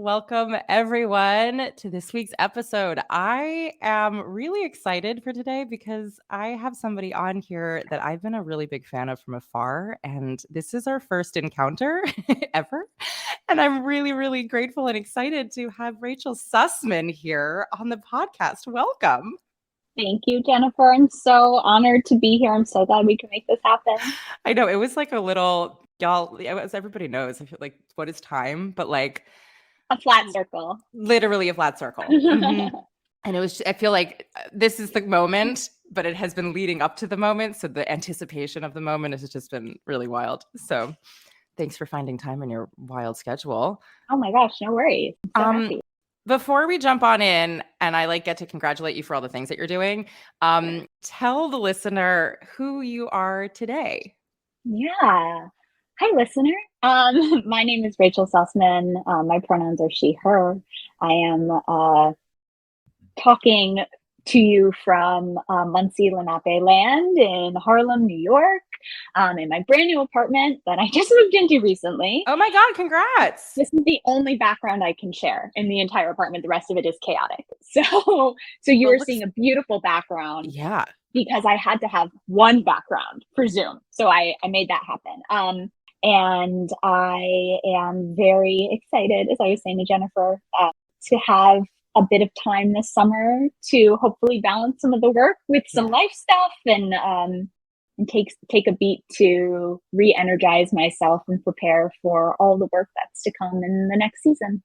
Welcome, everyone, to this week's episode. I am really excited for today because I have somebody on here that I've been a really big fan of from afar, and this is our first encounter ever. And I'm really, really grateful and excited to have Rachel Sussman here on the podcast. Welcome. Thank you, Jennifer. I'm so honored to be here. I'm so glad we can make this happen. I know it was like a little, y'all, as everybody knows, I feel like what is time, but like a flat circle. Literally a flat circle. Mm-hmm. And it was, I feel like this is the moment, but it has been leading up to the moment. So the anticipation of the moment has just been really wild. So thanks for finding time in your wild schedule. Oh my gosh, no worries. I'm so happy. Before we jump on in and I get to congratulate you for all the things that you're doing, tell the listener who you are today. Yeah. Hi, listener. My name is Rachel Sussman. My pronouns are she, her. I am talking to you from Muncie Lenape land in Harlem, New York, in my brand new apartment that I just moved into recently. Oh my God, congrats. This is the only background I can share in the entire apartment. The rest of it is chaotic. So you are seeing a beautiful background. Yeah. Because I had to have one background for Zoom. So I made that happen. And I am very excited, as I was saying to Jennifer, to have a bit of time this summer to hopefully balance some of the work with some life stuff and take a beat to re-energize myself and prepare for all the work that's to come in the next season.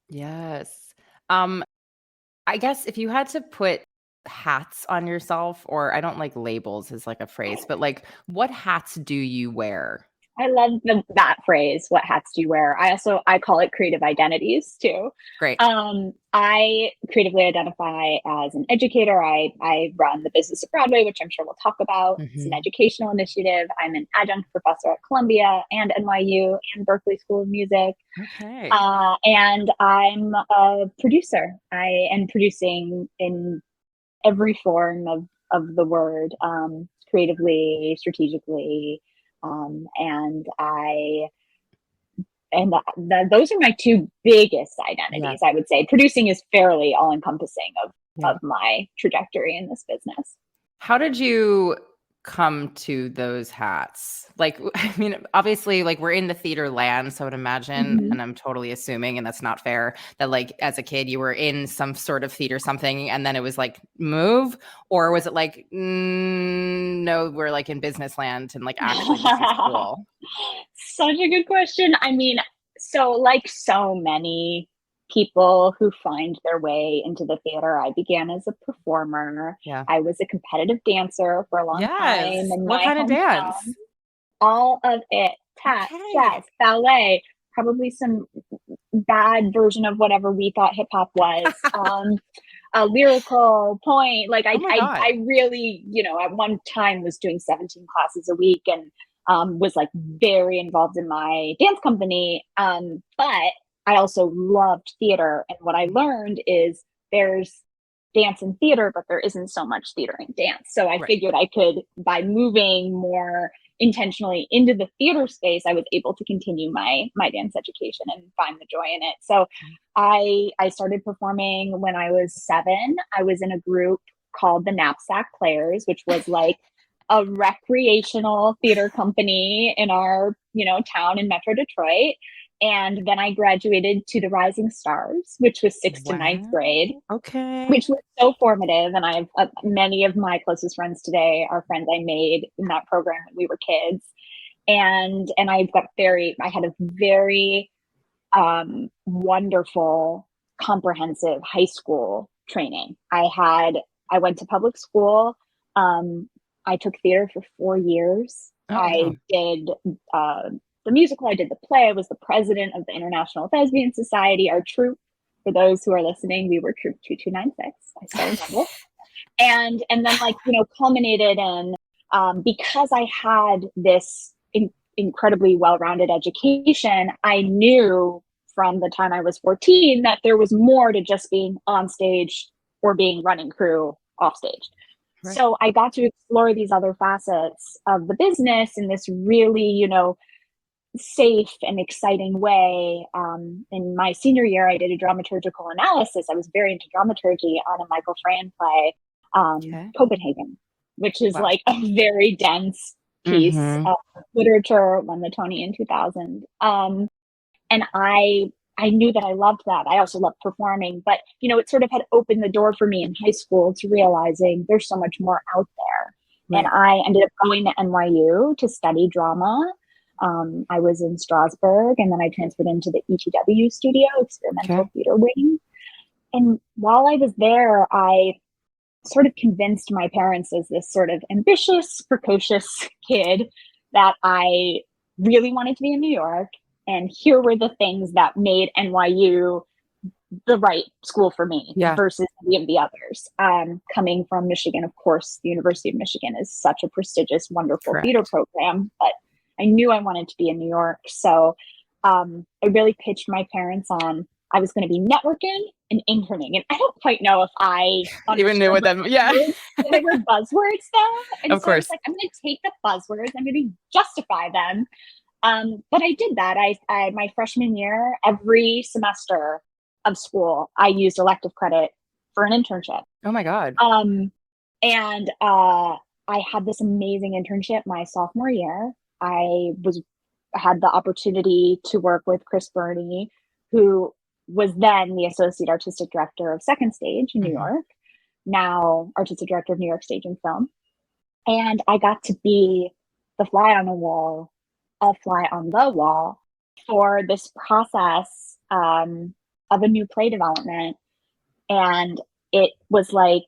Yes. I guess if you had to put hats on yourself, or I don't like labels as like a phrase, but like what hats do you wear? I love that phrase. What hats do you wear? I call it creative identities too. Great. I creatively identify as an educator. I run the Business of Broadway, which I'm sure we'll talk about. Mm-hmm. It's an educational initiative. I'm an adjunct professor at Columbia and NYU and Berklee School of Music. Okay. And I'm a producer. I am producing in every form of the word, creatively, strategically. Those are my two biggest identities. I would say producing is fairly all encompassing of my trajectory in this business. How did you come to those hats? Like, I mean, obviously, like we're in the theater land, so I would imagine, mm-hmm. and I'm totally assuming, and that's not fair, that like as a kid you were in some sort of theater something, and then it was like move, or was it like no, we're like in business land and like actually this is cool? Such a good question. I mean, so like so many people who find their way into the theater, I began as a performer. Yeah. I was a competitive dancer for a long time. And what kind of dance? All of it. Tap, jazz, ballet, probably some bad version of whatever we thought hip hop was. A lyrical point. Like I really, at one time was doing 17 classes a week and was like very involved in my dance company. But I also loved theater. And what I learned is there's dance and theater, but there isn't so much theater and dance. So I figured I could, by moving more intentionally into the theater space, I was able to continue my dance education and find the joy in it. So I started performing when I was 7. I was in a group called the Knapsack Players, which was like a recreational theater company in our, town in Metro Detroit. And then I graduated to the Rising Stars, which was 6th to 9th grade. Okay. Which was so formative. And I have many of my closest friends today are friends I made in that program when we were kids. And I had a very wonderful, comprehensive high school training. I went to public school. I took theater for 4 years. I did the musical, I did the play. I was the president of the International Thespian Society. Our troupe, for those who are listening, we were Troupe 2296. I still remember. And then culminated in, because I had this incredibly well-rounded education, I knew from the time I was 14 that there was more to just being on stage or being running crew off stage. Right. So I got to explore these other facets of the business in this really, safe and exciting way. In my senior year, I did a dramaturgical analysis. I was very into dramaturgy on a Michael Frayn play, Copenhagen, which is like a very dense piece of literature, won the Tony in 2000. And I knew that I loved that. I also loved performing, but it sort of had opened the door for me in high school to realizing there's so much more out there. Right. And I ended up going to NYU to study drama. I was in Strasbourg, and then I transferred into the ETW studio, experimental theater wing. And while I was there, I sort of convinced my parents as this sort of ambitious, precocious kid that I really wanted to be in New York. And here were the things that made NYU the right school for me versus any of the others. Coming from Michigan, of course, the University of Michigan is such a prestigious, wonderful theater program, but I knew I wanted to be in New York. So I really pitched my parents on I was going to be networking and interning. And I don't quite know if I even knew what that they were buzzwords though. And of course. I was like, I'm going to take the buzzwords, I'm going to justify them. But I did that. I my freshman year, every semester of school, I used elective credit for an internship. Oh my God. And I had this amazing internship my sophomore year. I had the opportunity to work with Chris Burney, who was then the associate artistic director of Second Stage in New York, now artistic director of New York Stage and Film. And I got to be the fly on the wall, a fly on the wall for this process of a new play development. And it was like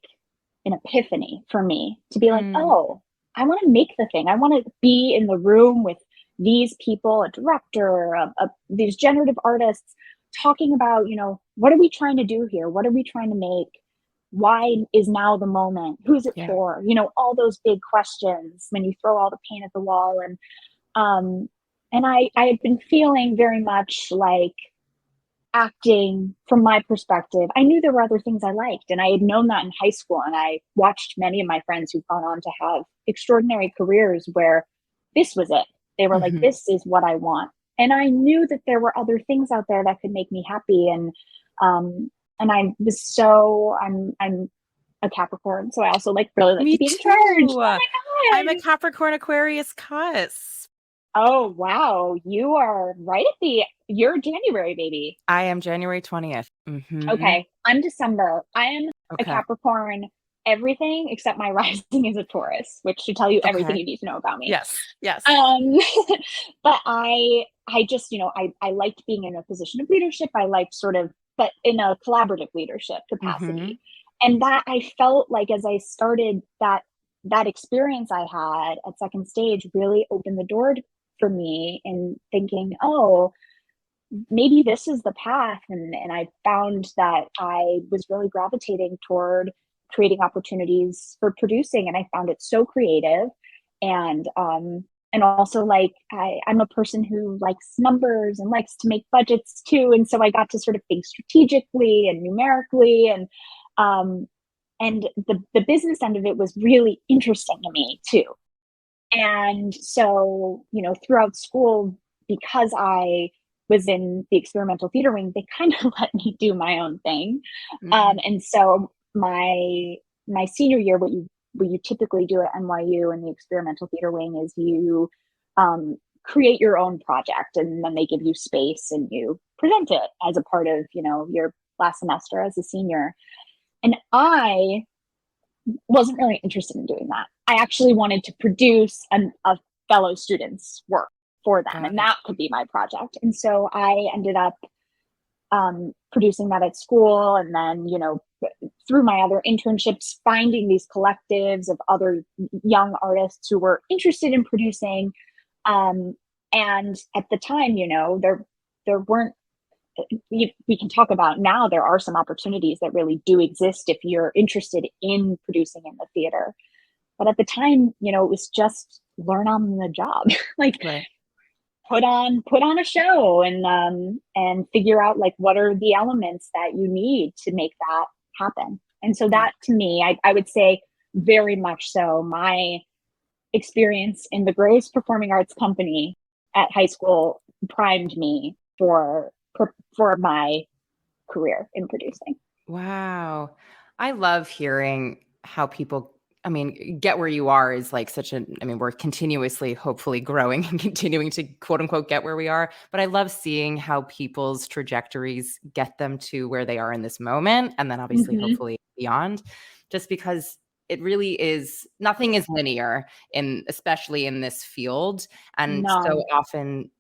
an epiphany for me to be like, oh, I want to make the thing. I want to be in the room with these people, a director, these generative artists, talking about, what are we trying to do here? What are we trying to make? Why is now the moment? Who's it for? All those big questions when you throw all the paint at the wall. And I had been feeling very much like acting from my perspective. I knew there were other things I liked, and I had known that in high school. And I watched many of my friends who've gone on to have extraordinary careers where this was it. They were like, this is what I want. And I knew that there were other things out there that could make me happy. And I was I'm a Capricorn, so I also really like to be in charge. Oh my God. I'm a Capricorn Aquarius cusp. Oh wow, you are right at you're January, baby. I am January 20th. Okay, I'm December. I am a Capricorn. Everything except my rising is a Taurus, which should tell you everything you need to know about me. Yes. But I just, I liked being in a position of leadership. I liked but in a collaborative leadership capacity. And that I felt like as I started that experience I had at Second Stage really opened the door for me in thinking, oh, maybe this is the path. And I found that I was really gravitating toward creating opportunities for producing. And I found it so creative. And also I'm a person who likes numbers and likes to make budgets too. And so I got to sort of think strategically and numerically, and the business end of it was really interesting to me too. And so, throughout school, because I was in the experimental theater wing, they kind of let me do my own thing. And so my senior year, what you typically do at NYU in the experimental theater wing is you create your own project, and then they give you space and you present it as a part of, your last semester as a senior. And I wasn't really interested in doing that. I actually wanted to produce a fellow student's work for them, and that could be my project. And so I ended up producing that at school, and then, through my other internships, finding these collectives of other young artists who were interested in producing. And at the time, there weren't, we can talk about now, there are some opportunities that really do exist if you're interested in producing in the theater. But at the time, it was just learn on the job, put on a show and figure out what are the elements that you need to make that happen. And so that, to me, I would say very much so my experience in the Gross Performing Arts Company at high school primed me for my career in producing. Wow. I love hearing how people, I mean, get where you are is like we're continuously, hopefully growing and continuing to quote unquote get where we are. But I love seeing how people's trajectories get them to where they are in this moment. And then obviously, hopefully beyond, just because it really is, nothing is linear especially in this field. And so often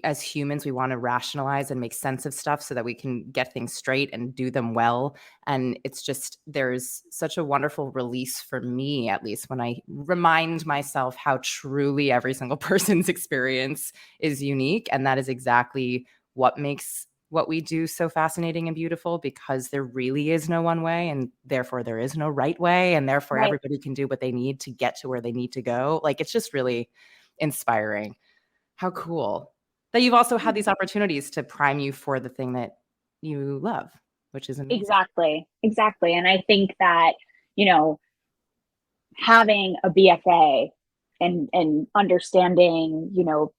as humans, we want to rationalize and make sense of stuff so that we can get things straight and do them well. And it's just, there's such a wonderful release for me, at least when I remind myself how truly every single person's experience is unique. And that is exactly what makes what we do so fascinating and beautiful, because there really is no one way, and therefore there is no right way. And therefore everybody can do what they need to get to where they need to go. Like, it's just really inspiring. How cool that you've also had these opportunities to prime you for the thing that you love, which is amazing. Exactly. And I think that, having a BFA and understanding,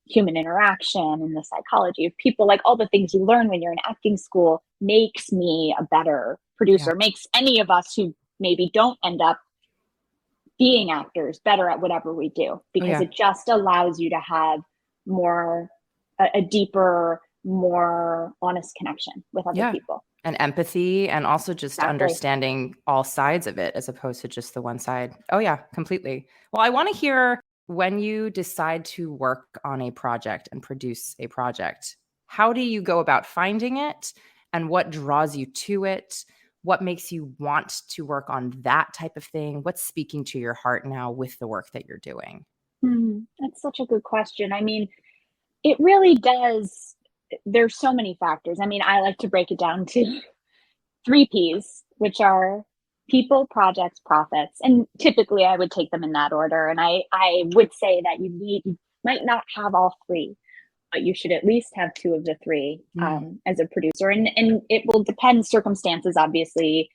human interaction and the psychology of people, like all the things you learn when you're in acting school, makes me a better producer, makes any of us who maybe don't end up being actors better at whatever we do, because it just allows you to have a deeper, more honest connection with other people. And empathy, and also just understanding all sides of it as opposed to just the one side. Oh yeah, completely. Well, I want to hear, when you decide to work on a project and produce a project, how do you go about finding it, and what draws you to it? What makes you want to work on that type of thing? What's speaking to your heart now with the work that you're doing? That's such a good question. I mean, it really does. There's so many factors. I mean, I like to break it down to 3 Ps, which are people, projects, profits. And typically I would take them in that order. And I would say that you might not have all 3, but you should at least have 2 of the 3 as a producer. And it will depend. Circumstances, obviously,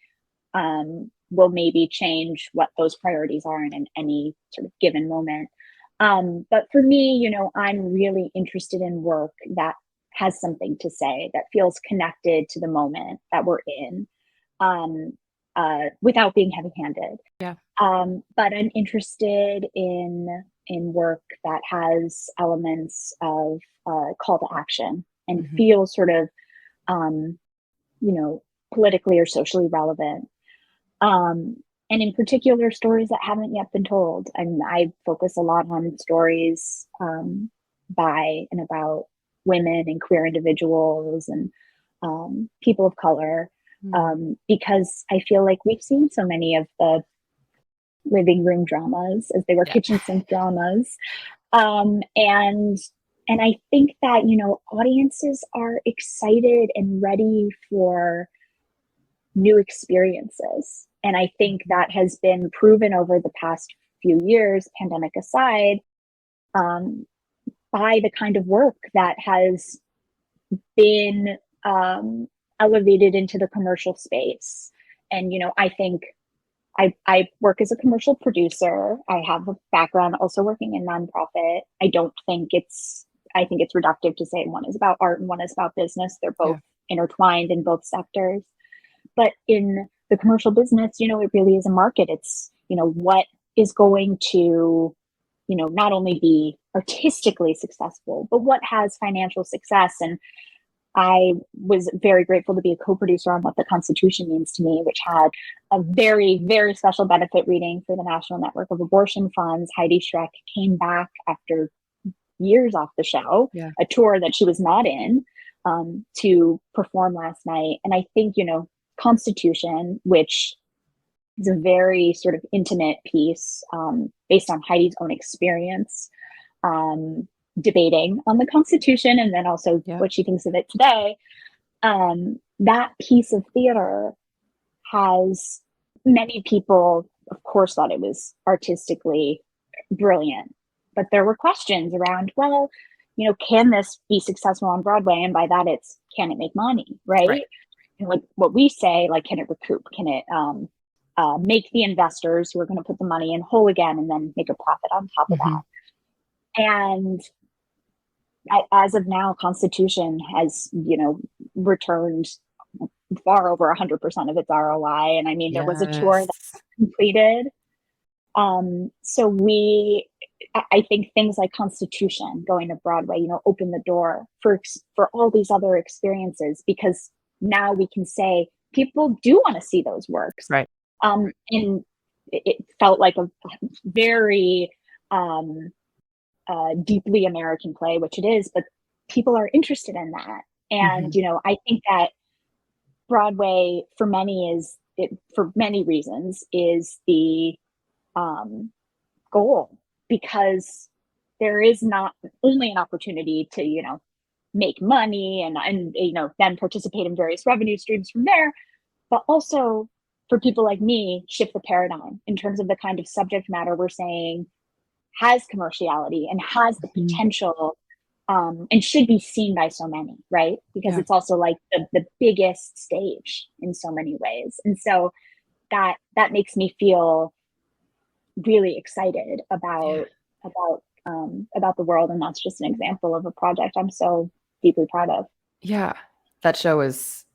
will maybe change what those priorities are in any sort of given moment. But for me, I'm really interested in work that has something to say, that feels connected to the moment that we're in, without being heavy-handed. But I'm interested in work that has elements of call to action and feels sort of, politically or socially relevant. And in particular, stories that haven't yet been told. And I focus a lot on stories by and about women and queer individuals and people of color, because I feel like we've seen so many of the living room dramas, as they were kitchen sink dramas. And I think that, audiences are excited and ready for new experiences. And I think that has been proven over the past few years, pandemic aside, by the kind of work that has been elevated into the commercial space. And, I think I work as a commercial producer. I have a background also working in nonprofit. I think it's reductive to say one is about art and one is about business. They're both intertwined in both sectors. But in the commercial business, it really is a market. It's, what is going to, not only be artistically successful, but what has financial success. And I was very grateful to be a co-producer on What the Constitution Means to Me, which had a very, very special benefit reading for the National Network of Abortion Funds. Heidi Schreck came back after years off the show, a tour that she was not in, to perform last night. And I think, Constitution, which is a very sort of intimate piece, based on Heidi's own experience, debating on the Constitution, and then also what she thinks of it today. That piece of theater has many people, of course, thought it was artistically brilliant, but there were questions around, well, can this be successful on Broadway? And by that, can it make money, right? And like what we say, like, can it recoup? Can it make the investors who are going to put the money in whole again and then make a profit on top of that? And as of now, Constitution has, returned far over 100% of its ROI. And I mean, there was a tour that completed. So I think things like Constitution going to Broadway, open the door for all these other experiences, because now we can say people do want to see those works. Right. And it felt like a very deeply American play, which it is, but people are interested in that. And, I think that Broadway for many reasons is the goal, because there is not only an opportunity to, make money and then participate in various revenue streams from there, but also for people like me, shift the paradigm in terms of the kind of subject matter we're saying has commerciality and has the potential and should be seen by so many, right? Because it's also like the biggest stage in so many ways. And so that makes me feel really excited about the world. And that's just an example of a project I'm so deeply proud of. Yeah, that show is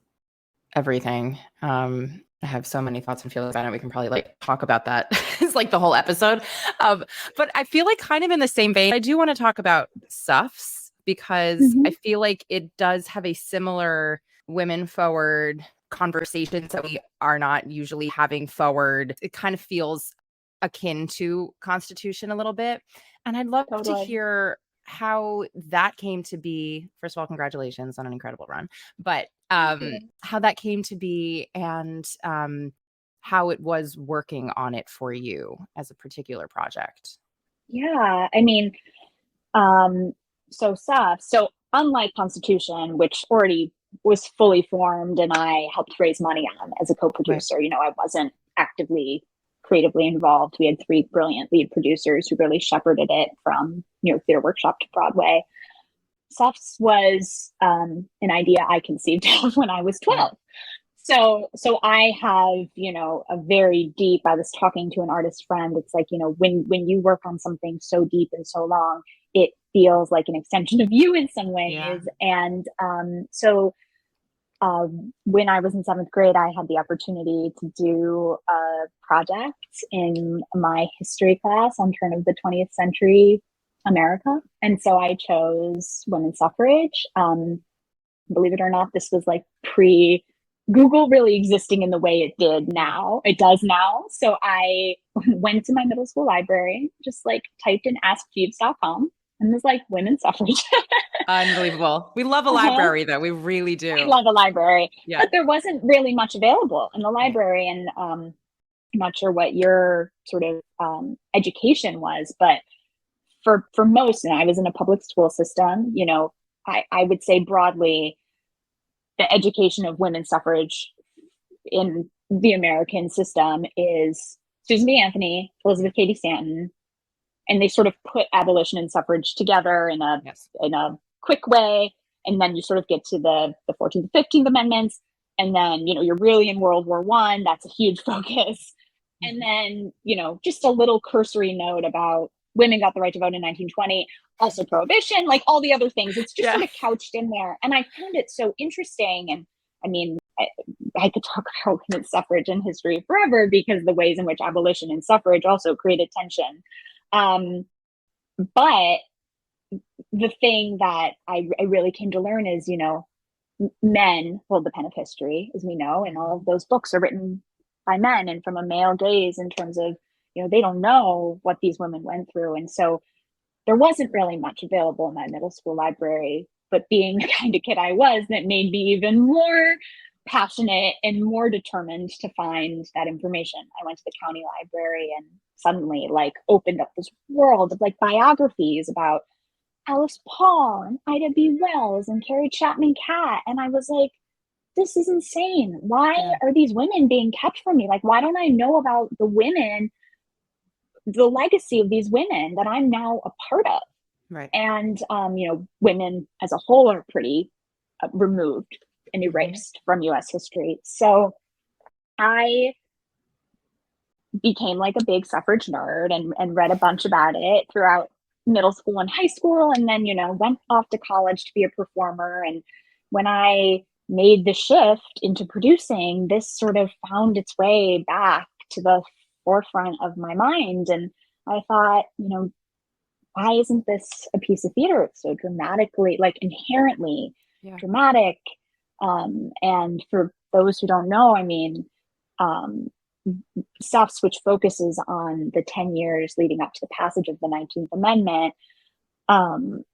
everything. I have so many thoughts and feelings about it. We can probably talk about that. It's like the whole episode. But I feel like kind of in the same vein, I do want to talk about Suffs, because I feel like it does have a similar women forward conversations that we are not usually having forward. It kind of feels akin to Constitution a little bit. And I'd love to hear how that came to be. First of all, congratulations on an incredible run, but how that came to be, and how it was working on it for you as a particular project. Yeah, I mean, so unlike Constitution, which already was fully formed and I helped raise money on as a co-producer, right. I wasn't actively creatively involved. We had 3 brilliant lead producers who really shepherded it from, theater workshop to Broadway. Suffs was an idea I conceived of when I was 12. So I have, I was talking to an artist friend. It's like, when you work on something so deep and so long, it feels like an extension of you in some ways. Yeah. And when I was in 7th grade, I had the opportunity to do a project in my history class on turn of the 20th century America. And so I chose women's suffrage. Believe it or not, this was like pre-Google really existing in the way it does now. So I went to my middle school library, just typed in askjeeves.com, and was like, women's suffrage. Unbelievable. We love a library, though. We really do. I love a library. Yeah. But there wasn't really much available in the library. And I'm not sure what your sort of education was, but for most, and I was in a public school system, I would say broadly, the education of women's suffrage in the American system is Susan B. Anthony, Elizabeth Cady Stanton, and they sort of put abolition and suffrage together in a quick way. And then you sort of get to the 14th and 15th Amendments. And then, you're really in World War I. That's a huge focus. And then, just a little cursory note about women got the right to vote in 1920, also prohibition, like all the other things. It's just sort of couched in there. And I found it so interesting. And I mean, I could talk about women's suffrage and history forever, because the ways in which abolition and suffrage also created tension. But the thing that I really came to learn is, men hold the pen of history, as we know, and all of those books are written by men and from a male gaze in terms of, they don't know what these women went through. And so there wasn't really much available in my middle school library, but being the kind of kid I was, that made me even more passionate and more determined to find that information. I went to the county library and suddenly opened up this world of biographies about Alice Paul and Ida B. Wells and Carrie Chapman Catt. And I was like, this is insane. Why are these women being kept from me? Why don't I know about the women, the legacy of these women that I'm now a part of? Right. And, women as a whole are pretty removed and erased from US history. So I became a big suffrage nerd and read a bunch about it throughout middle school and high school, and then, went off to college to be a performer. And when I made the shift into producing, this sort of found its way back to the forefront of my mind. And I thought, why isn't this a piece of theater? It's so dramatically, like inherently dramatic. And for those who don't know, I mean, Suffs, which focuses on the 10 years leading up to the passage of the 19th Amendment,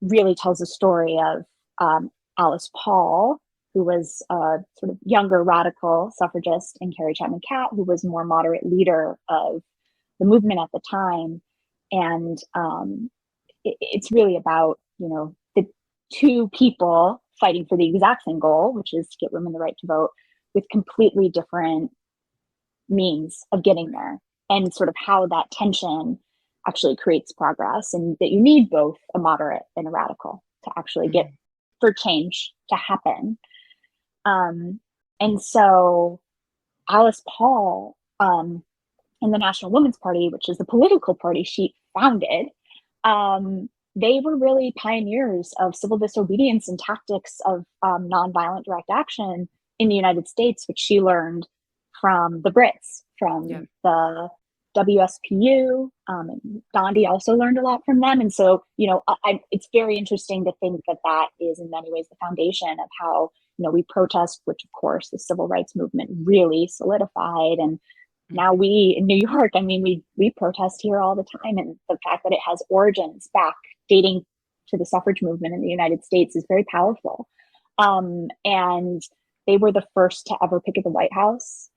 really tells the story of Alice Paul, who was a sort of younger radical suffragist, and Carrie Chapman Catt, who was more moderate leader of the movement at the time. And it's really about, the two people fighting for the exact same goal, which is to get women the right to vote, with completely different means of getting there, and sort of how that tension actually creates progress, and that you need both a moderate and a radical to actually get for change to happen. And so Alice Paul, in the National Women's Party, which is the political party she founded, they were really pioneers of civil disobedience and tactics of nonviolent direct action in the United States, which she learned from the Brits, from the WSPU. And Gandhi also learned a lot from them. And so, it's very interesting to think that that is in many ways the foundation of how, we protest, which of course the civil rights movement really solidified. And now we in New York, I mean, we protest here all the time. And the fact that it has origins back dating to the suffrage movement in the United States is very powerful. And they were the first to ever picket the White House,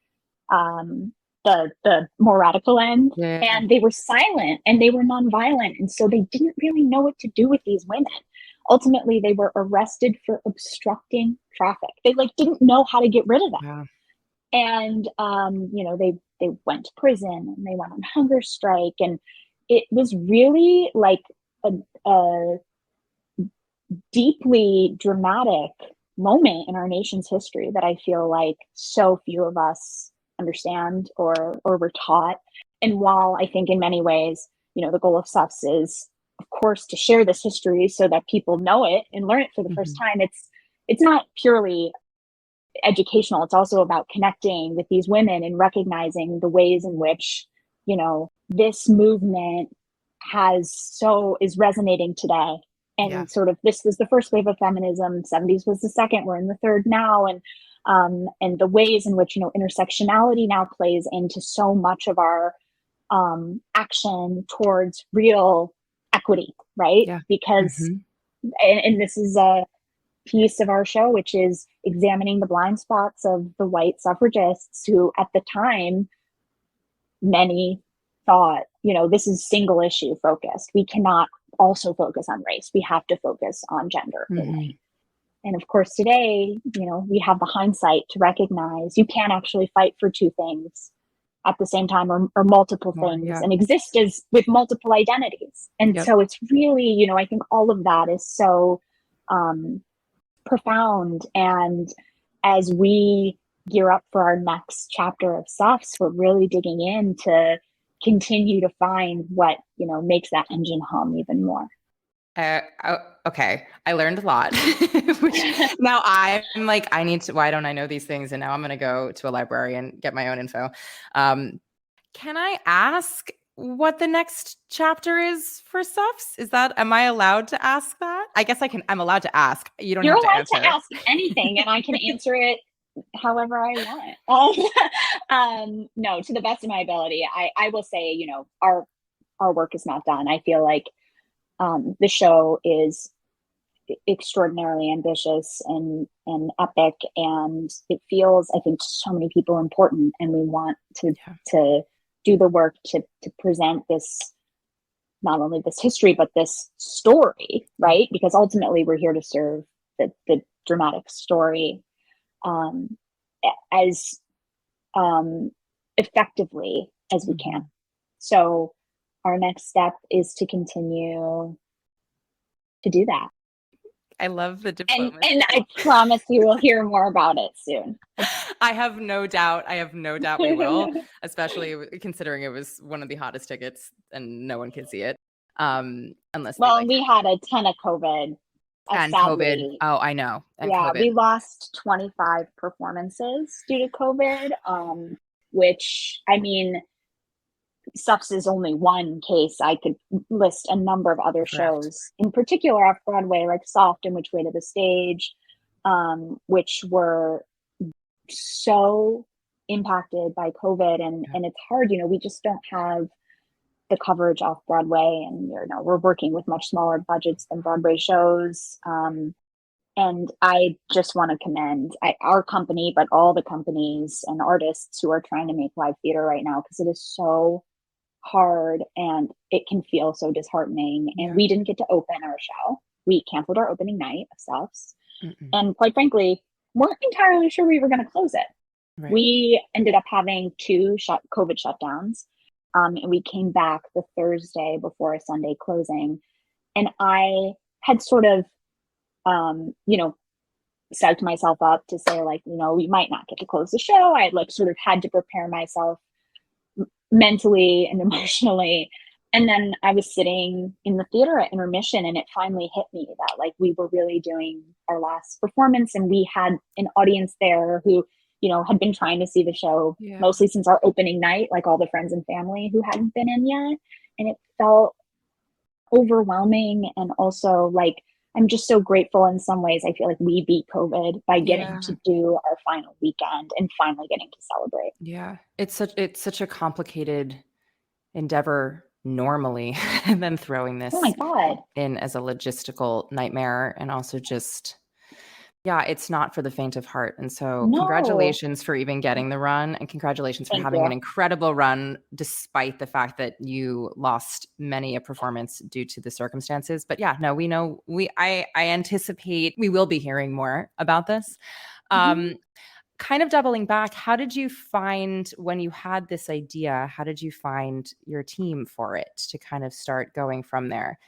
the more radical end. And they were silent and they were nonviolent. And so they didn't really know what to do with these women. Ultimately, they were arrested for obstructing traffic. They didn't know how to get rid of them. And, they went to prison and they went on hunger strike. And it was really like a deeply dramatic moment in our nation's history that I feel like so few of us understand or were taught. And while I think in many ways, the goal of Suffs is, of course, to share this history so that people know it and learn it for the first time, it's not purely educational. It's also about connecting with these women and recognizing the ways in which, this movement is resonating today. And sort of, this was the first wave of feminism, 70s was the second, we're in the third now. And the ways in which, intersectionality now plays into so much of our action towards real equity, right? Because, and this is a piece of our show, which is examining the blind spots of the white suffragists who at the time, many thought, this is single issue focused. We cannot also focus on race. We have to focus on gender. And of course, today, we have the hindsight to recognize you can actually fight for two things at the same time, or multiple things, and exist as with multiple identities. And so it's really, I think all of that is so profound. And as we gear up for our next chapter of Suffs, we're really digging in to continue to find what, makes that engine hum even more. Okay. I learned a lot. Now I'm like, why don't I know these things? And now I'm going to go to a library and get my own info. Can I ask what the next chapter is for Suffs? Am I allowed to ask that? I guess I'm allowed to ask. You're allowed to ask anything and I can answer it however I want. No, to the best of my ability. I will say, our work is not done. I feel like the show is extraordinarily ambitious and epic, and it feels, I think, to so many people important, and we want to do the work to present this, not only this history, but this story, right? Because ultimately we're here to serve the dramatic story as effectively as we can. So our next step is to continue to do that. I love the diplomacy. And I promise you will hear more about it soon. I have no doubt we will, especially considering it was one of the hottest tickets and no one can see it. Unless well, we had a ton of COVID. And Sadly. COVID. Oh, I know. And yeah, COVID. we lost 25 performances due to COVID, which, I mean, Suffs is only one case. I could list a number of other shows, in particular off Broadway, like Soft and Which Way to the Stage, which were so impacted by COVID. And it's hard, we just don't have the coverage off Broadway, and we're working with much smaller budgets than Broadway shows. And I just want to commend our company, but all the companies and artists who are trying to make live theater right now, because it is so hard and it can feel so disheartening. And we didn't get to open our show. We canceled our opening night of Suffs. And quite frankly, weren't entirely sure we were going to close it. Right. We ended up having 2 COVID shutdowns. And we came back the Thursday before a Sunday closing. And I had sort of, psyched myself up to say, like, we might not get to close the show. I sort of had to prepare myself mentally and emotionally. And then I was sitting in the theater at intermission, and it finally hit me that we were really doing our last performance, and we had an audience there who had been trying to see the show mostly since our opening night, all the friends and family who hadn't been in yet. And it felt overwhelming. And also I'm just so grateful in some ways. I feel like we beat COVID by getting to do our final weekend and finally getting to celebrate. Yeah. It's such a complicated endeavor normally, and then throwing this in as a logistical nightmare, and also just, it's not for the faint of heart. And so congratulations for even getting the run, and congratulations for having an incredible run, despite the fact that you lost many a performance due to the circumstances. But I anticipate we will be hearing more about this. Kind of doubling back, how did you find, when you had this idea, how did you find your team for it to kind of start going from there?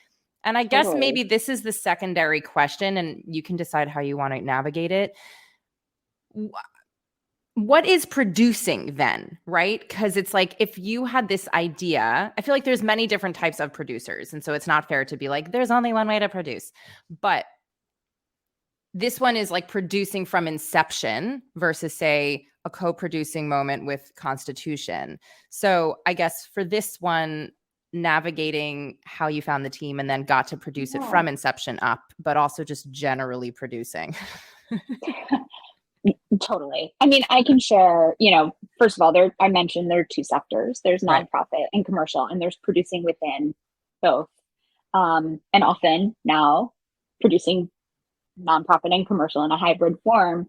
And I guess maybe this is the secondary question, and you can decide how you want to navigate it. What is producing then, right? Because it's if you had this idea, I feel like there's many different types of producers. And so it's not fair to be there's only one way to produce. But this one is producing from inception versus, say, a co-producing moment with Constitution. So I guess for this one, navigating how you found the team and then got to produce it from inception up, but also just generally producing. Totally. I mean, I can share, first of all, I mentioned there are 2 sectors. There's nonprofit and commercial, and there's producing within both. And often now producing nonprofit and commercial in a hybrid form,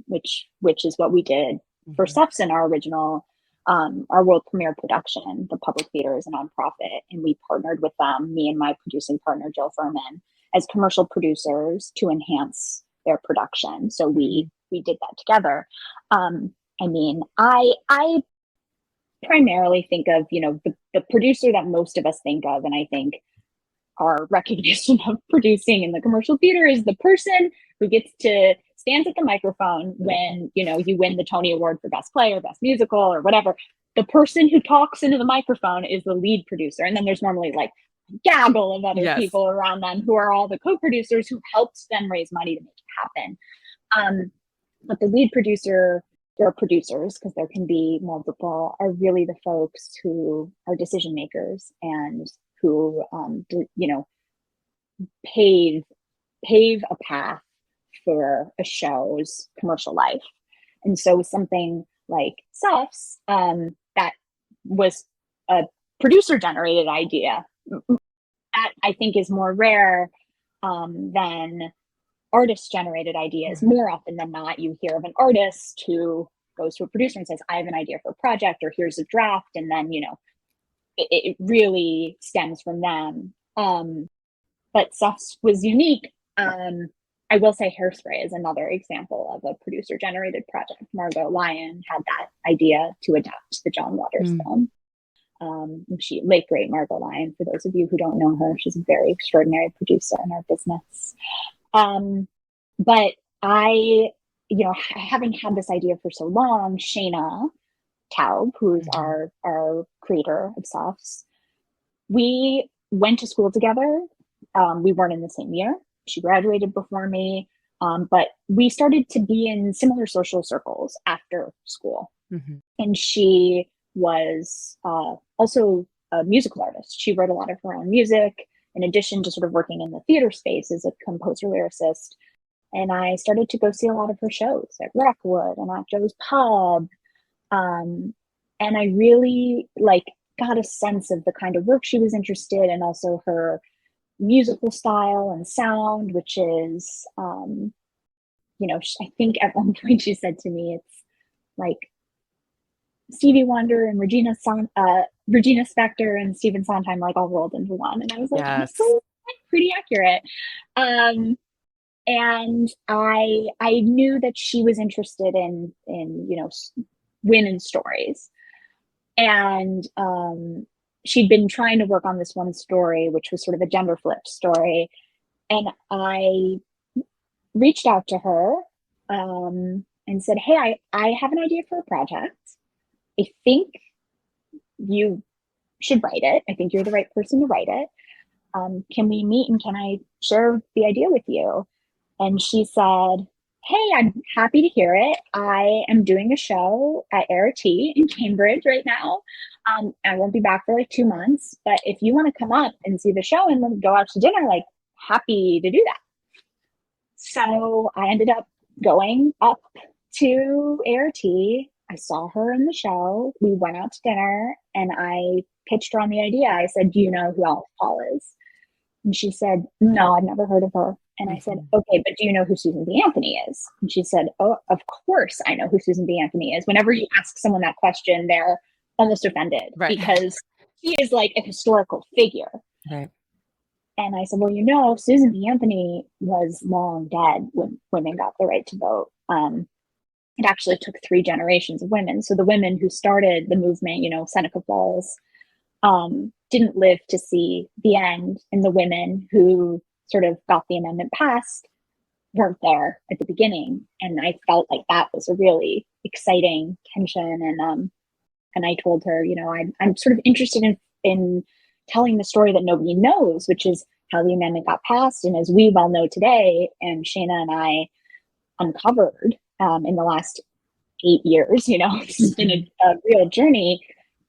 which is what we did for Suffs in our original, our world premiere production. The Public Theater is a nonprofit, and we partnered with them, me and my producing partner, Jill Furman, as commercial producers to enhance their production. So we did that together. I mean, I primarily think of, the producer that most of us think of, and I think our recognition of producing in the commercial theater is the person who gets to stand at the microphone when, you win the Tony Award for Best Play or Best Musical or whatever. The person who talks into the microphone is the lead producer. And then there's normally a gaggle of other people around them who are all the co-producers who helped them raise money to make it happen. But the lead producer, or producers, because there can be multiple, are really the folks who are decision makers and who, pave a path for a show's commercial life. And so something like Suffs, that was a producer generated idea, that I think is more rare than artist generated ideas. More often than not, you hear of an artist who goes to a producer and says, I have an idea for a project, or here's a draft. And then, it really stems from them. But Suffs was unique. I will say Hairspray is another example of a producer generated project. Margot Lyon had that idea to adapt the John Waters film. Late great Margot Lyon, for those of you who don't know her, she's a very extraordinary producer in our business. But I, having had this idea for so long, Shaina Taub, who's our creator of Suffs, we went to school together. We weren't in the same year. She graduated before me, but we started to be in similar social circles after school. Mm-hmm. And she was also a musical artist. She wrote a lot of her own music, in addition to sort of working in the theater space as a composer lyricist. And I started to go see a lot of her shows at Rockwood and at Joe's Pub. And I really got a sense of the kind of work she was interested in, and also her musical style and sound, which is, I think at one point she said to me, it's like Stevie Wonder and Regina Spektor and Stephen Sondheim, like all rolled into one. And I was like, yes. That's pretty accurate. And I knew that she was interested in women's stories. And she'd been trying to work on this one story, which was sort of a gender flipped story. And I reached out to her and said, hey, I have an idea for a project. I think you should write it. I think you're the right person to write it. Can we meet and can I share the idea with you? And she said, hey, I'm happy to hear it. I am doing a show at ART in Cambridge right now. I won't be back for like 2 months, but if you want to come up and see the show and then go out to dinner, like happy to do that. So I ended up going up to ART. I saw her in the show. We went out to dinner and I pitched her on the idea. I said, do you know who Alice Paul is? And she said, no, I've never heard of her. And I said, okay, but do you know who Susan B. Anthony is? And she said, oh, of course I know who Susan B. Anthony is. Whenever you ask someone that question, they're almost offended, right? Because she is like a historical figure. Right. And I said, well, Susan B. Anthony was long dead when women got the right to vote. It actually took 3 generations of women. So the women who started the movement, Seneca Falls, didn't live to see the end. And the women who sort of got the amendment passed weren't there at the beginning. And I felt like that was a really exciting tension. And I told her, I'm sort of interested in telling the story that nobody knows, which is how the amendment got passed. And as we well know today, and Shaina and I uncovered in the last 8 years, it's been a real journey.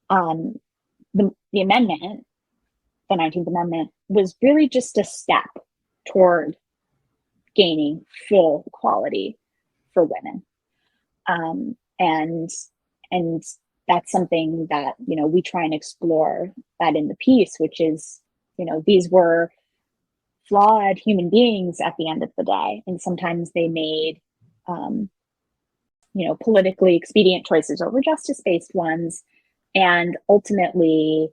The amendment, the 19th Amendment, was really just a step toward gaining full equality for women. And that's something that, we try and explore that in the piece, which is, these were flawed human beings at the end of the day. And sometimes they made, politically expedient choices over justice-based ones. And ultimately,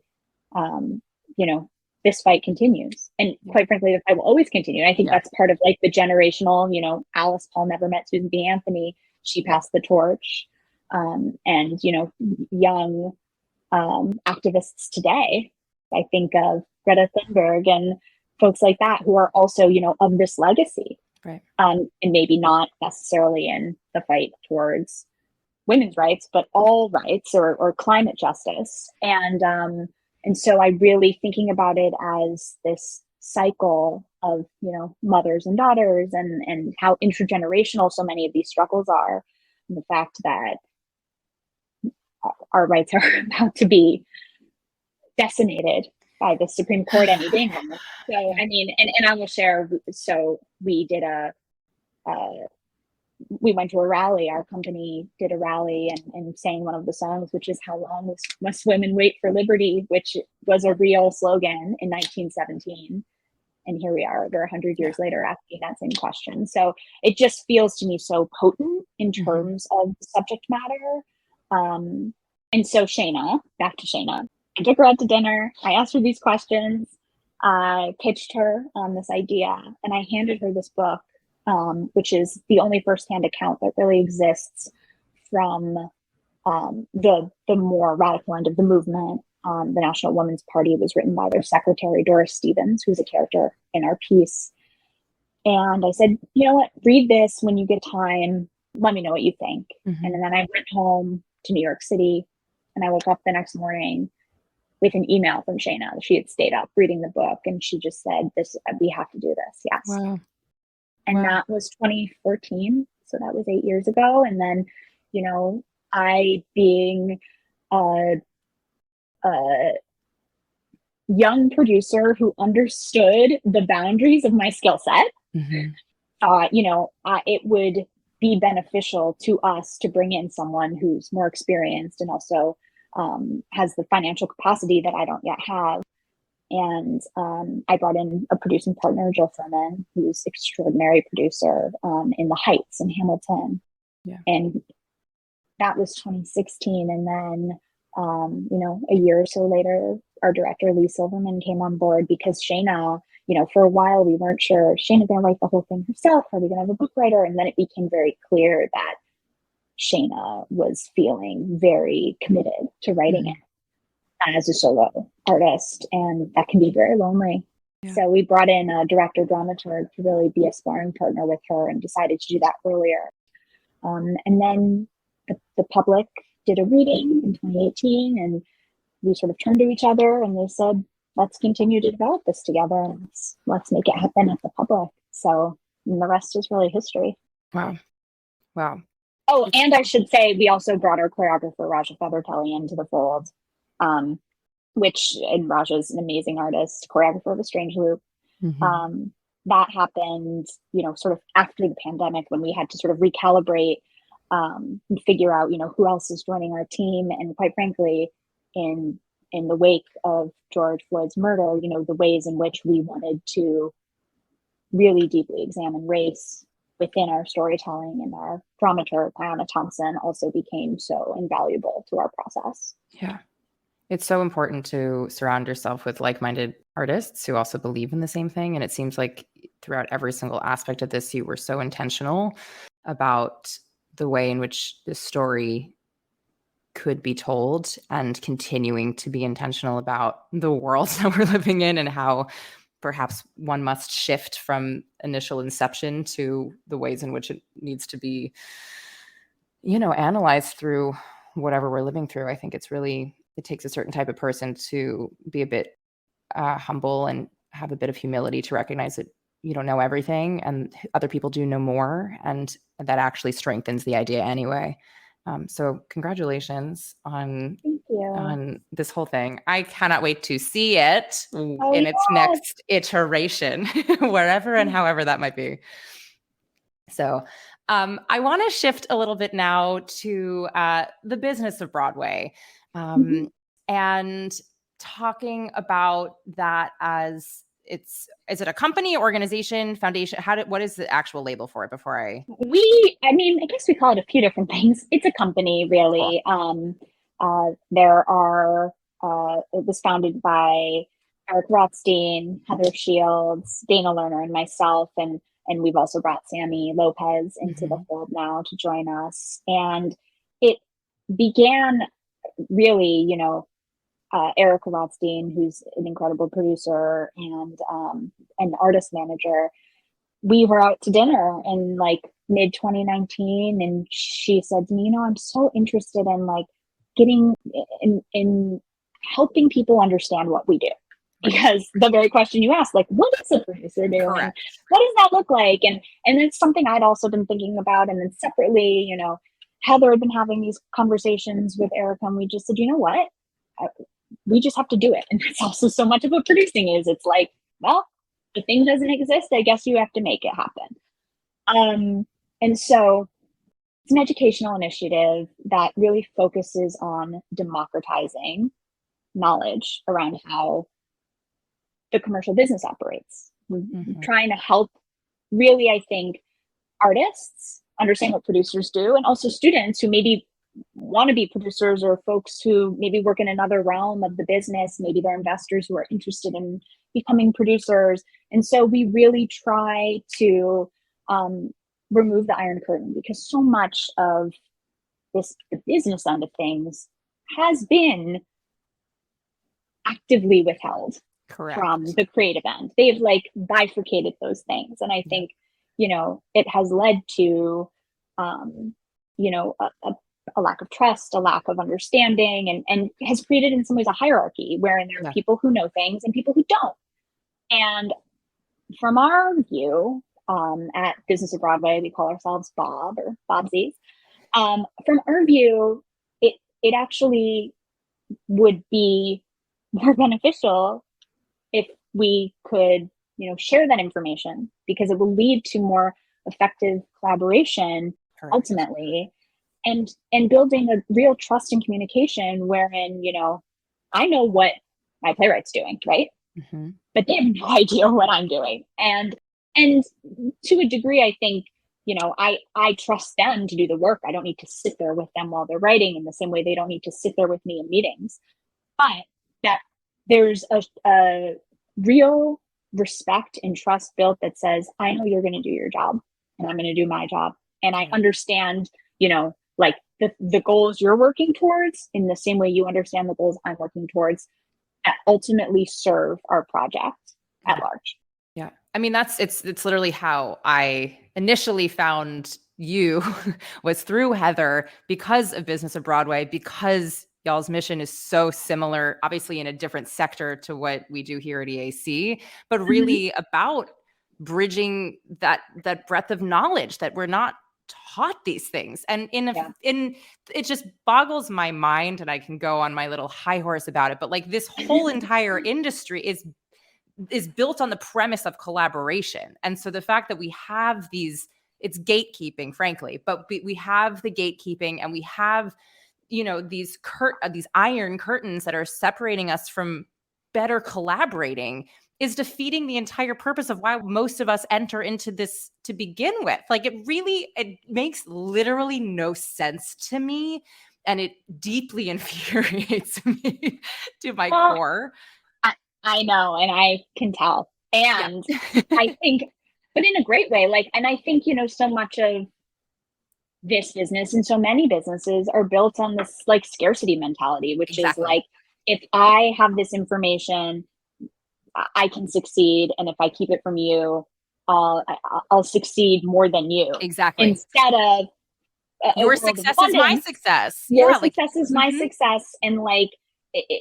this fight continues. And quite frankly, the fight will always continue. And I think that's part of like the generational, Alice Paul never met Susan B. Anthony. She passed the torch. And, young activists today, I think of Greta Thunberg and folks like that who are also, of this legacy. Right. And maybe not necessarily in the fight towards women's rights, but all rights or climate justice. And so I really thinking about it as this cycle of, mothers and daughters and how intergenerational so many of these struggles are. And the fact that our rights are about to be decimated by the Supreme Court any day now. So, I mean, and I will share, so we did we went to a rally, our company did a rally and sang one of the songs, which is How Long Must Women Wait for Liberty, which was a real slogan in 1917. And here we are, over 100 years later, asking that same question. So it just feels to me so potent in terms of the subject matter. And so Shaina, back to Shaina, I took her out to dinner. I asked her these questions. I pitched her on this idea and I handed her this book, which is the only firsthand account that really exists from the more radical end of the movement. The National Women's Party was written by their secretary, Doris Stevens, who's a character in our piece. And I said, you know what, read this when you get time. Let me know what you think. And then I went home to New York City and I woke up the next morning with an email from Shaina. She had stayed up reading the book, and she just said, we have to do this. Yes. Wow. And that was 2014. So that was 8 years ago. And then, I being a young producer who understood the boundaries of my skill set, it would be beneficial to us to bring in someone who's more experienced and also has the financial capacity that I don't yet have. And I brought in a producing partner, Jill Furman, who's an extraordinary producer in the Heights in Hamilton. Yeah. And that was 2016. And then, a year or so later, our director, Lee Silverman, came on board because Shaina, for a while, we weren't sure, Shaina's going to write the whole thing herself. Are we going to have a book writer? And then it became very clear that Shaina was feeling very committed to writing it as a solo artist, and that can be very lonely. Yeah. So we brought in a director dramaturg to really be a sparring partner with her, and decided to do that earlier. And then the public did a reading in 2018, and we sort of turned to each other and they said, let's continue to develop this together, and let's make it happen at the public. So the rest is really history. Wow. Oh, and I should say, we also brought our choreographer, Raja Feathertelly, into the fold. And Raja's an amazing artist, choreographer of A Strange Loop. That happened, sort of after the pandemic, when we had to sort of recalibrate and figure out, who else is joining our team. And quite frankly, in the wake of George Floyd's murder, the ways in which we wanted to really deeply examine race within our storytelling, and our dramaturg, Ayanna Thompson, also became so invaluable to our process. Yeah. It's so important to surround yourself with like-minded artists who also believe in the same thing. And it seems like throughout every single aspect of this, you were so intentional about the way in which the story could be told, and continuing to be intentional about the world that we're living in, and how perhaps one must shift from initial inception to the ways in which it needs to be, analyzed through whatever we're living through. I think it takes a certain type of person to be a bit humble and have a bit of humility to recognize that you don't know everything and other people do know more, and that actually strengthens the idea anyway. So congratulations on this whole thing. I cannot wait to see it in its next iteration, wherever and however that might be. So I want to shift a little bit now to the business of Broadway, and talking about that as is it a company, organization, foundation? What is the actual label for it before I guess we call it a few different things. It's a company, really. Cool. It was founded by Eric Rothstein, Heather Shields, Dana Lerner, and myself. And we've also brought Sammy Lopez into the fold now to join us. And it began really, Erica Rothstein, who's an incredible producer and an artist manager. We were out to dinner in mid 2019, and she said to me, I'm so interested in getting in helping people understand what we do. Because the very question you asked, what is a producer doing? Correct. What does that look like? And it's something I'd also been thinking about. And then separately, Heather had been having these conversations with Erica, and we just said, what? We just have to do it. And that's also so much of what producing is. It's the thing doesn't exist. I guess you have to make it happen. And so it's an educational initiative that really focuses on democratizing knowledge around how the commercial business operates. Trying to help, really, I think, artists understand what producers do, and also students who maybe want to be producers, or folks who maybe work in another realm of the business. Maybe they're investors who are interested in becoming producers. And so we really try to remove the Iron Curtain, because so much of the business end of things has been actively withheld. Correct. From the creative end. They've bifurcated those things. And I think, it has led to, a a lack of trust, a lack of understanding, and has created in some ways a hierarchy wherein there are people who know things and people who don't. And from our view, at Business of Broadway, we call ourselves Bob or Bobsies. From our view, it actually would be more beneficial if we could, share that information, because it will lead to more effective collaboration. Correct. Ultimately, and building a real trust and communication wherein, I know what my playwright's doing, right? Mm-hmm. But they have no idea what I'm doing. And to a degree, I think, I trust them to do the work. I don't need to sit there with them while they're writing, in the same way they don't need to sit there with me in meetings. But that there's a real respect and trust built that says, I know you're going to do your job and I'm going to do my job. And I understand, like the goals you're working towards in the same way you understand the goals I'm working towards, that ultimately serve our project at large. Yeah. I mean, it's literally how I initially found you was through Heather, because of Business of Broadway, because y'all's mission is so similar, obviously in a different sector to what we do here at EAC, but really about bridging that breadth of knowledge that we're not taught these things. And it just boggles my mind, and I can go on my little high horse about it, but like this whole entire industry is built on the premise of collaboration. And so the fact that we have it's gatekeeping, frankly, but we have the gatekeeping, and we have, these iron curtains that are separating us from better collaborating, is defeating the entire purpose of why most of us enter into this to begin with. Like it makes literally no sense to me. And it deeply infuriates me to my core. I know, and I can tell. And I think, but in a great way, and I think, so much of this business and so many businesses are built on this scarcity mentality, which is if I have this information, I can succeed. And if I keep it from you, I'll succeed more than you. Exactly. Instead of your success is my success. Your success is my success. And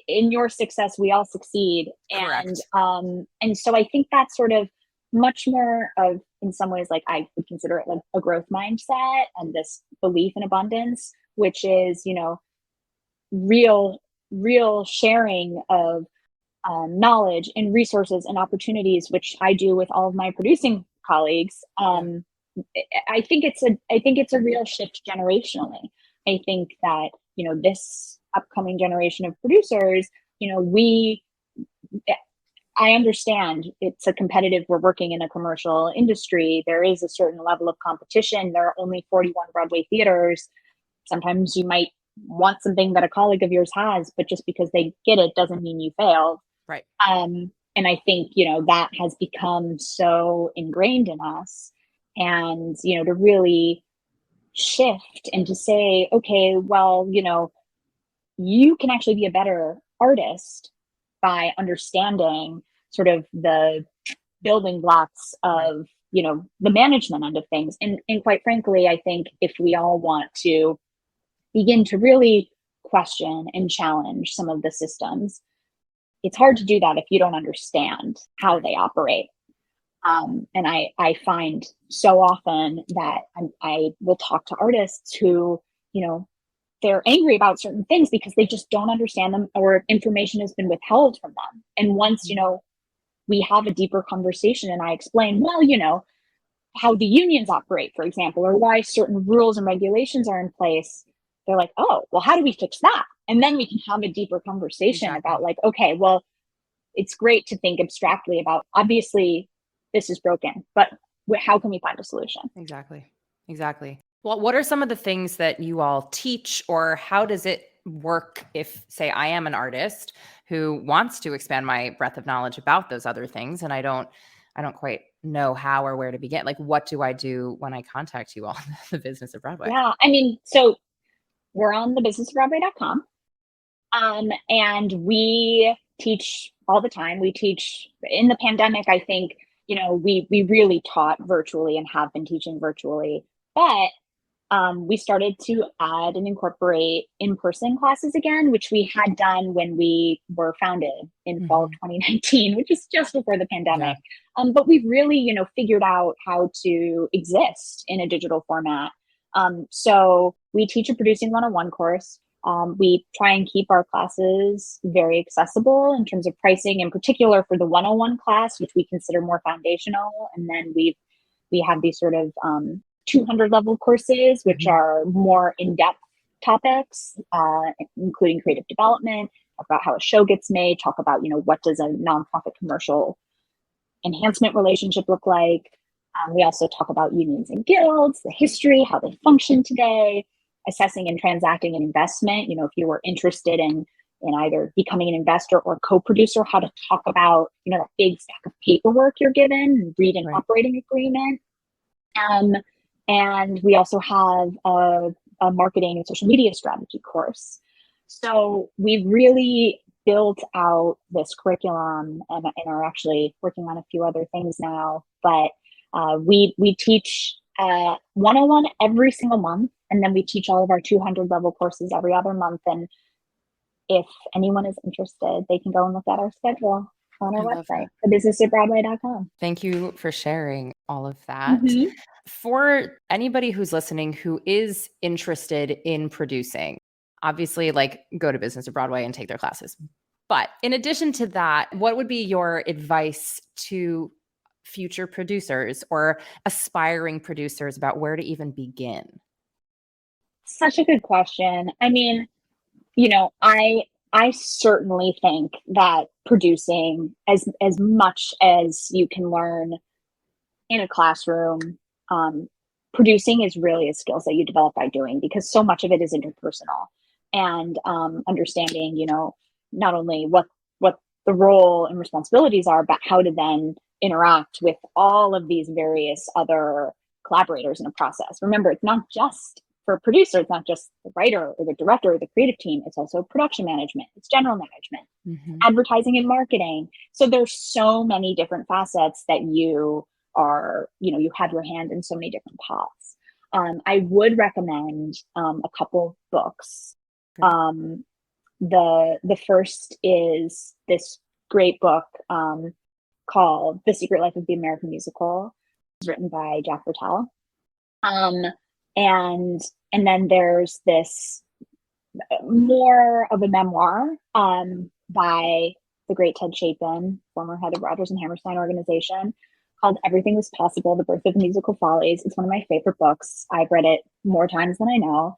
in your success, we all succeed. Correct. And so I think that's sort of much more of, in some ways, I would consider it a growth mindset and this belief in abundance, which is, real sharing of knowledge and resources and opportunities, which I do with all of my producing colleagues. I think it's a real shift generationally. I think that, this upcoming generation of producers, I understand it's we're working in a commercial industry. There is a certain level of competition. There are only 41 Broadway theaters. Sometimes you might want something that a colleague of yours has, but just because they get it doesn't mean you failed. Right. And I think, that has become so ingrained in us. And, to really shift and to say, okay, well, you can actually be a better artist by understanding sort of the building blocks of, the management end of things. And quite frankly, I think if we all want to begin to really question and challenge some of the systems, it's hard to do that if you don't understand how they operate. And I find so often that I will talk to artists who, they're angry about certain things because they just don't understand them, or information has been withheld from them. And once, we have a deeper conversation and I explain, well, how the unions operate, for example, or why certain rules and regulations are in place, they're like, oh, well, how do we fix that? And then we can have a deeper conversation about okay, well, it's great to think abstractly about, obviously this is broken, but how can we find a solution? Exactly. Well, what are some of the things that you all teach, or how does it work if, say, I am an artist who wants to expand my breadth of knowledge about those other things, and I don't quite know how or where to begin? What do I do when I contact you all, the Business of Broadway? Yeah, I mean, so we're on the businessofbroadway.com. And we teach all the time. We teach in the pandemic. I think, we really taught virtually and have been teaching virtually, but we started to add and incorporate in-person classes again, which we had done when we were founded in fall of 2019, which is just before the pandemic. But we've really, figured out how to exist in a digital format. So we teach a Producing 101 course. We try and keep our classes very accessible in terms of pricing, in particular for the 101 class, which we consider more foundational. And then we have these sort of 200 level courses, which are more in-depth topics, including creative development, talk about how a show gets made, talk about, what does a nonprofit commercial enhancement relationship look like. We also talk about unions and guilds, the history, how they function today, assessing and transacting an investment. If you were interested in either becoming an investor or co-producer, how to talk about, that big stack of paperwork you're given, read an operating agreement. And we also have a marketing and social media strategy course. So we've really built out this curriculum and are actually working on a few other things now. But we teach 101 every single month, and then we teach all of our 200 level courses every other month. And if anyone is interested, they can go and look at our schedule on our website, thebusinessofbroadway.com. Thank you for sharing all of that. For anybody who's listening who is interested in producing, obviously, go to Business of Broadway and take their classes. But in addition to that, what would be your advice to future producers or aspiring producers about where to even begin? Such a good question. I mean, I certainly think that producing as much as you can learn in a classroom, producing is really a skill set you develop by doing, because so much of it is interpersonal, and understanding, not only what the role and responsibilities are, but how to then interact with all of these various other collaborators in a process. Remember, it's not just for a producer, it's not just the writer or the director or the creative team, it's also production management, it's general management, advertising and marketing. So there's so many different facets that you are, you have your hand in so many different pots. I would recommend a couple books. The first is this great book called The Secret Life of the American Musical. It's written by Jack Vertel. And then there's this more of a memoir by the great Ted Chapin, former head of Rodgers and Hammerstein organization, called Everything Was Possible, The Birth of Musical Follies. It's one of my favorite books. I've read it more times than I know.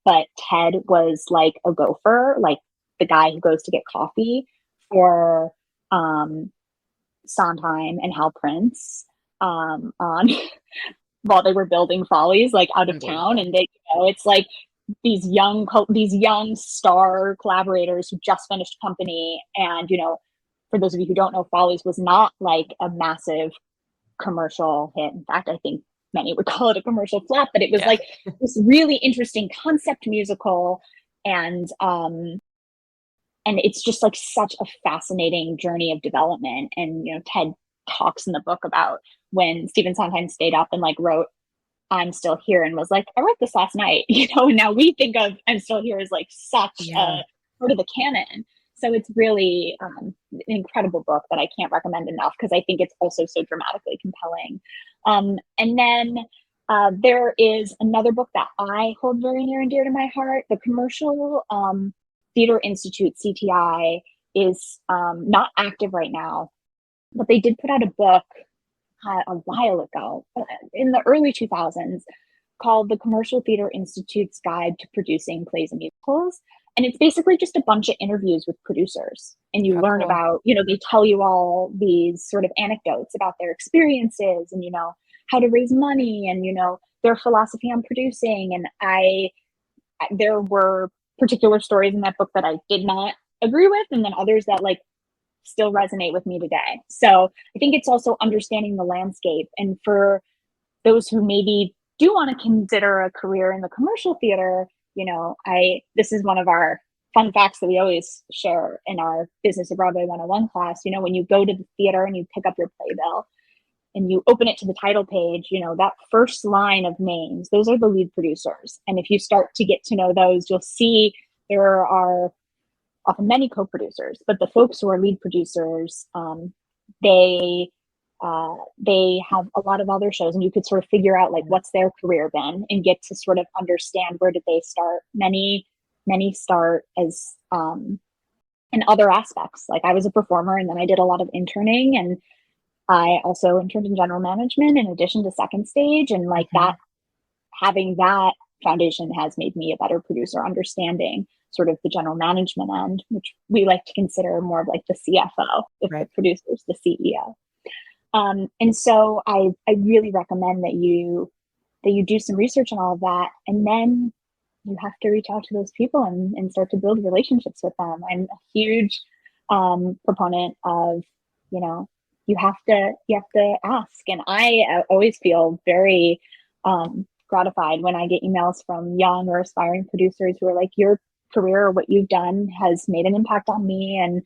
But Ted was like a gopher, like the guy who goes to get coffee for Sondheim and Hal Prince on while they were building Follies, like out of town. And they, it's like these young star collaborators who just finished company. And, for those of you who don't know, Follies was not like a massive commercial hit. In fact, I think many would call it a commercial flop, but it was like this really interesting concept musical. And it's just like such a fascinating journey of development. And, Ted talks in the book about when Stephen Sondheim stayed up and like wrote I'm Still Here and was like, I wrote this last night, and now we think of I'm Still Here as like such a part of the canon. So it's really an incredible book that I can't recommend enough, because I think it's also so dramatically compelling. And then there is another book that I hold very near and dear to my heart. The Commercial Theater Institute, CTI, is not active right now, but they did put out a book a while ago, in the early 2000s, called The Commercial Theater Institute's Guide to Producing Plays and Musicals. And it's basically just a bunch of interviews with producers. And you learn about, they tell you all these sort of anecdotes about their experiences and, how to raise money and, their philosophy on producing. And there were particular stories in that book that I did not agree with, and then others that like still resonate with me today. So I think it's also understanding the landscape. And for those who maybe do want to consider a career in the commercial theater, this is one of our fun facts that we always share in our Business of Broadway 101 class. When you go to the theater and you pick up your playbill, and you open it to the title page, that first line of names, those are the lead producers. And if you start to get to know those, you'll see there are often many co-producers, but the folks who are lead producers, they have a lot of other shows, and you could sort of figure out like what's their career been and get to sort of understand where did they start. Many start as in other aspects. Like I was a performer, and then I did a lot of interning, and I also interned in general management in addition to second stage. And like that, having that foundation has made me a better producer, understanding sort of the general management end, which we like to consider more of like the CFO, if the producer's the CEO. And so I really recommend that you do some research on all of that, and then you have to reach out to those people and start to build relationships with them. I'm a huge proponent of, you have to ask. And I always feel very gratified when I get emails from young or aspiring producers who are like, your career or what you've done has made an impact on me. And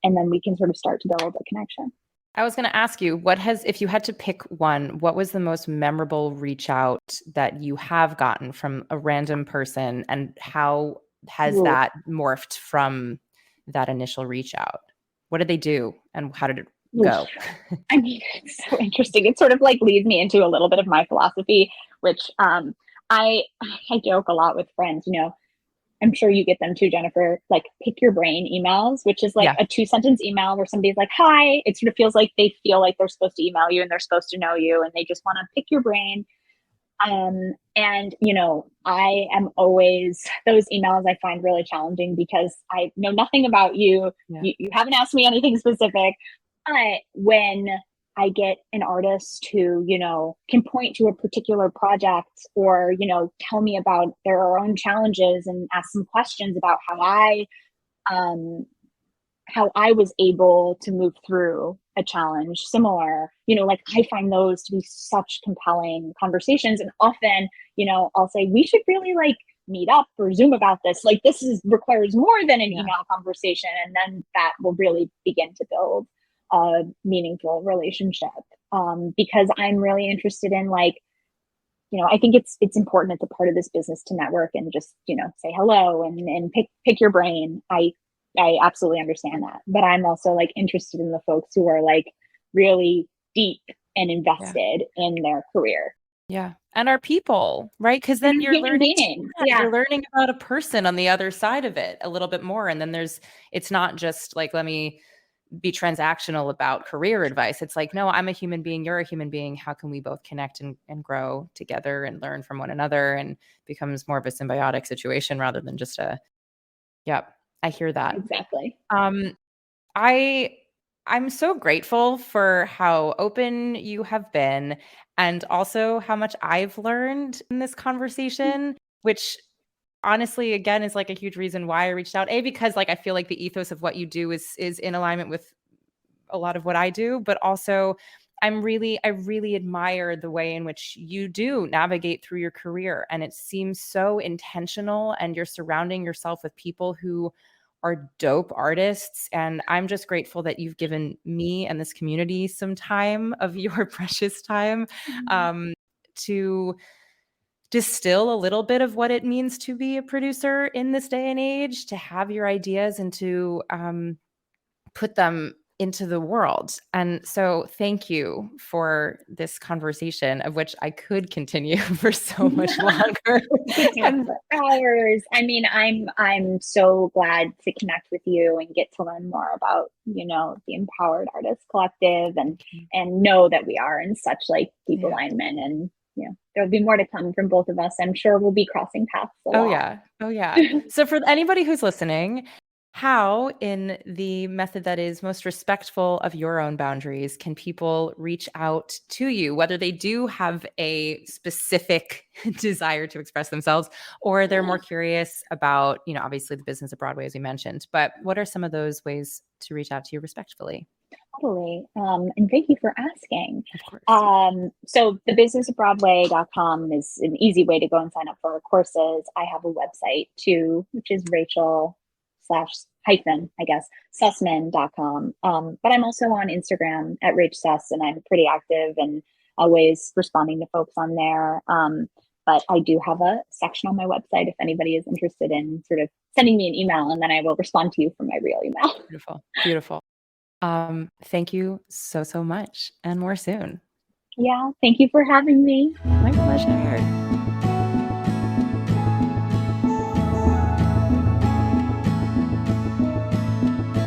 then we can sort of start to build a connection. I was going to ask you, if you had to pick one, what was the most memorable reach out that you have gotten from a random person, and how has that morphed from that initial reach out? What did they do, and how did it go? I mean, it's so interesting. It sort of like leads me into a little bit of my philosophy, which I joke a lot with friends, I'm sure you get them too, Jennifer, like pick your brain emails, which is like a 2-sentence email where somebody's like, hi. It sort of feels like they feel like they're supposed to email you and they're supposed to know you, and they just want to pick your brain. And, I am always, those emails I find really challenging because I know nothing about you. You haven't asked me anything specific. But when I get an artist who, can point to a particular project or, tell me about their own challenges and ask some questions about how I was able to move through a challenge similar, like I find those to be such compelling conversations. And often, I'll say, we should really like meet up or Zoom about this. Like this requires more than an email conversation. And then that will really begin to build a meaningful relationship. Because I'm really interested in like, I think it's important as a part of this business to network and just, say hello and pick your brain. I absolutely understand that, but I'm also like interested in the folks who are like really deep and invested in their career. Yeah. And our people, right? Because then you're learning, you're learning about a person on the other side of it a little bit more. And then it's not just like, let me be transactional about career advice. It's like, no, I'm a human being. You're a human being. How can we both connect and grow together and learn from one another, and becomes more of a symbiotic situation rather than just I hear that. Exactly. I'm so grateful for how open you have been, and also how much I've learned in this conversation, which honestly, again, is like a huge reason why I reached out. Because like I feel like the ethos of what you do is in alignment with a lot of what I do, but also I really admire the way in which you do navigate through your career, and it seems so intentional, and you're surrounding yourself with people who are dope artists. And I'm just grateful that you've given me and this community some time of your precious time to distill a little bit of what it means to be a producer in this day and age, to have your ideas and to put them into the world. And so thank you for this conversation, of which I could continue for so much longer. And for hours. I mean, I'm so glad to connect with you and get to learn more about, the Empowered Artists Collective, and know that we are in such like deep alignment, and there'll be more to come from both of us. I'm sure we'll be crossing paths a lot. Oh yeah. So for anybody who's listening, how, in the method that is most respectful of your own boundaries, can people reach out to you, whether they do have a specific desire to express themselves, or they're more curious about, obviously the business of Broadway, as we mentioned, but what are some of those ways to reach out to you respectfully? Totally. And thank you for asking. Of course. So the businessofbroadway.com is an easy way to go and sign up for our courses. I have a website too, which is Rachel hyphen, I guess, Sussman.com. But I'm also on Instagram at Rach Suss, and I'm pretty active and always responding to folks on there. But I do have a section on my website if anybody is interested in sort of sending me an email, and then I will respond to you from my real email. Beautiful. Beautiful. Thank you so much, and more soon. Yeah, thank you for having me. My pleasure.